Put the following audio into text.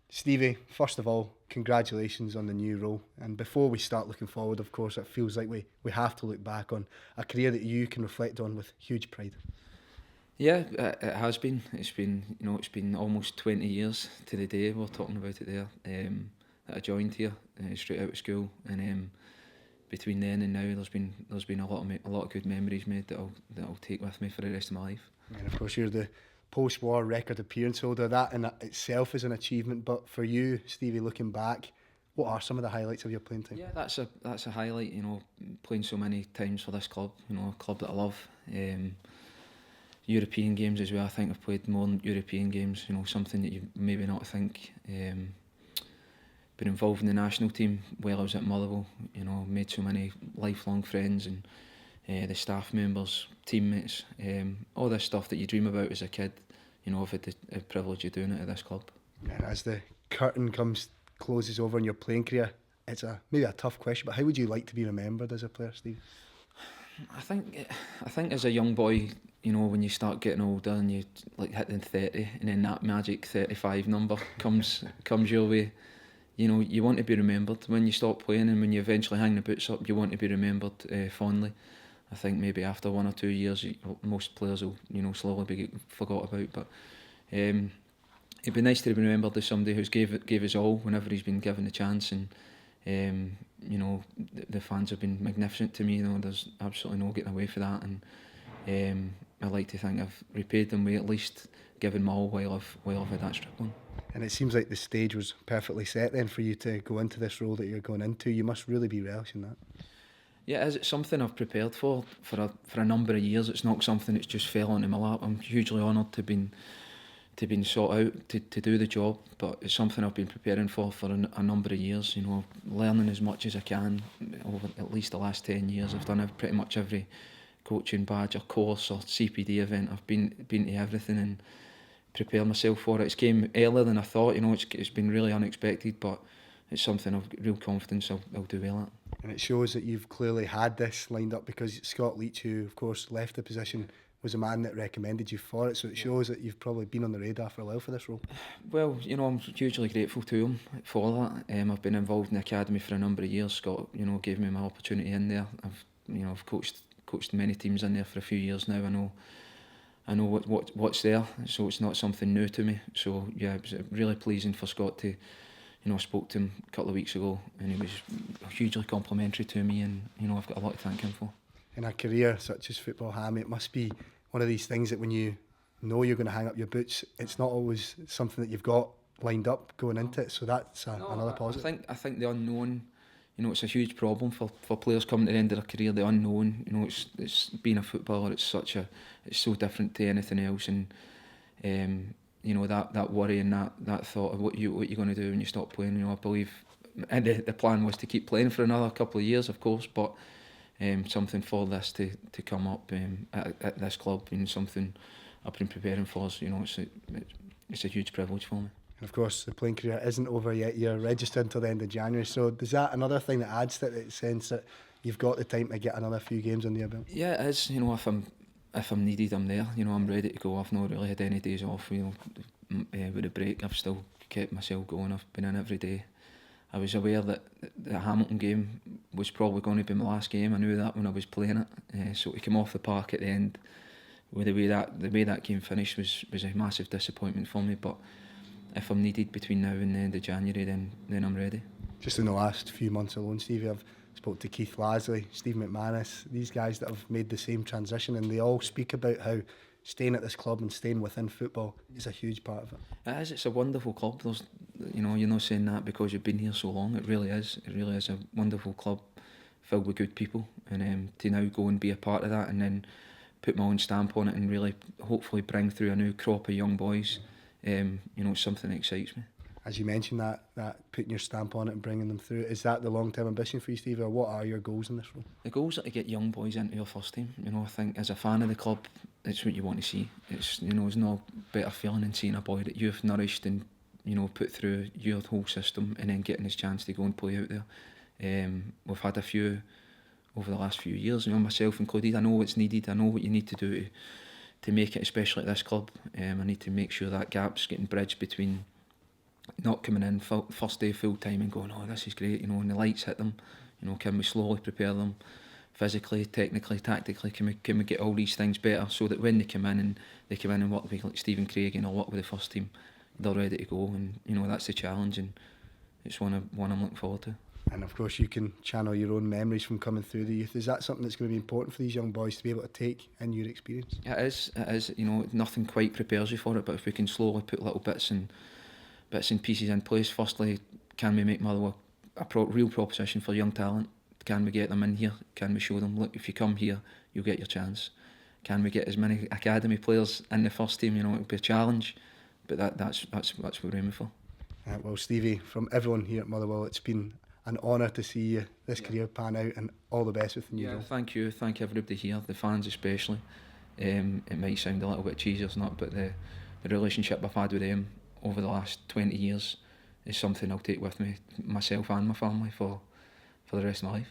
Stevie, first of all, congratulations on the new role. And before we start looking forward, of course, it feels like we have to look back on a career that you can reflect on with huge pride. Yeah, it has been. It's been almost 20 years to the day. We're talking about it there. That I joined here straight out of school, and between then and now, there's been a lot of good memories made that I'll take with me for the rest of my life. And of course, you're the post-war record appearance holder. That in itself is an achievement. But for you, Stevie, looking back, what are some of the highlights of your playing time? Yeah, that's a highlight. Playing so many times for this club. A club that I love. European games as well. I think I've played more European games. Something that you maybe not think. Been involved in the national team while I was at Motherwell. Made so many lifelong friends and the staff members, teammates, all this stuff that you dream about as a kid. I've had the privilege of doing it at this club. And as the curtain closes over on your playing career, it's maybe a tough question, but how would you like to be remembered as a player, Steve? I think as a young boy, when you start getting older and you like hitting 30, and then that magic 35 number comes your way. You want to be remembered when you stop playing, and when you eventually hang the boots up, you want to be remembered fondly. I think maybe after 1 or 2 years, most players will slowly be forgot about. But it'd be nice to be remembered as somebody who's gave his all whenever he's been given the chance, and the fans have been magnificent to me. There's absolutely no getting away from that, and I like to think I've repaid them by at least giving my all while I've had that strip on. And it seems like the stage was perfectly set then for you to go into this role that you're going into. You must really be relishing that. Yeah, it's something I've prepared for a number of years. It's not something that's just fell onto my lap. I'm hugely honoured to been sought out to do the job, but it's something I've been preparing for a number of years. Learning as much as I can over at least the last 10 years. I've done pretty much every coaching badge or course or CPD event. I've been to everything and prepared myself for it. It's came earlier than I thought. It's been really unexpected, but it's something I've got real confidence I'll do well at. And it shows that you've clearly had this lined up, because Scott Leach, who of course left the position, was a man that recommended you for it. So it shows that you've probably been on the radar for a while for this role. Well, I'm hugely grateful to him for that. I've been involved in the academy for a number of years. Scott, gave me my opportunity in there. I've coached many teams in there for a few years now. I know what's there, so it's not something new to me. So yeah, it was really pleasing for Scott to, I spoke to him a couple of weeks ago, and he was hugely complimentary to me, and I've got a lot to thank him for. In a career such as football, Ham, it must be one of these things that when you know you're going to hang up your boots, it's not always something that you've got lined up going into it. So that's another positive. I think the unknown, it's a huge problem for players coming to the end of their career. The unknown, it's being a footballer. It's so different to anything else, and that worry and that thought of what you're going to do when you stop playing. I believe, and the plan was to keep playing for another couple of years, of course, but something for this to come up at this club, and something I've been preparing for. So, it's a huge privilege for me. And of course, the playing career isn't over yet. You're registered until the end of January. So is that another thing that adds to the sense that you've got the time to get another few games under your belt? Yeah, it is. If I'm needed, I'm there. I'm ready to go. I've not really had any days off. With a break, I've still kept myself going. I've been in every day. I was aware that the Hamilton game was probably going to be my last game. I knew that when I was playing it. So to come off the park at the end, with the way that game finished was a massive disappointment for me. But if I'm needed between now and the end of January, then I'm ready. Just in the last few months alone, Stevie, I've spoke to Keith Lasley, Steve McManus, these guys that have made the same transition, and they all speak about how staying at this club and staying within football is a huge part of it. It is. It's a wonderful club. You're not saying that because you've been here so long. It really is. It really is a wonderful club filled with good people, and to now go and be a part of that, and then put my own stamp on it, and really hopefully bring through a new crop of young boys. It's something that excites me. As you mentioned, that putting your stamp on it and bringing them through, is that the long-term ambition for you, Steve, or what are your goals in this role? The goals are to get young boys into your first team. I think as a fan of the club, it's what you want to see. There's no better feeling than seeing a boy that you've nourished and put through your whole system, and then getting his chance to go and play out there. We've had a few over the last few years, myself included. I know what's needed. I know what you need to do to make it, especially at this club. I need to make sure that gap's getting bridged between not coming in first day full time and going, oh, this is great, you know, and the lights hit them, you know, can we slowly prepare them physically, technically, tactically, can we get all these things better so that when they come in and work with like Stephen Craig and work with the first team, they're ready to go, and you know, that's the challenge, and it's one I'm looking forward to. And of course you can channel your own memories from coming through the youth. Is that something that's going to be important for these young boys to be able to take in your experience? It is, you know, nothing quite prepares you for it, but if we can slowly put little bits and pieces in place. Firstly, can we make Motherwell a real proposition for young talent? Can we get them in here? Can we show them, look, if you come here, you'll get your chance? Can we get as many academy players in the first team? You know, it'll be a challenge, but that's what we're aiming for. Well, Stevie, from everyone here at Motherwell, it's been an honour to see you this career pan out, and all the best with the new role. Thank you, thank everybody here, the fans especially. It might sound a little bit cheesy or not, but the relationship I've had with them over the last 20 years is something I'll take with me, myself and my family, for the rest of my life.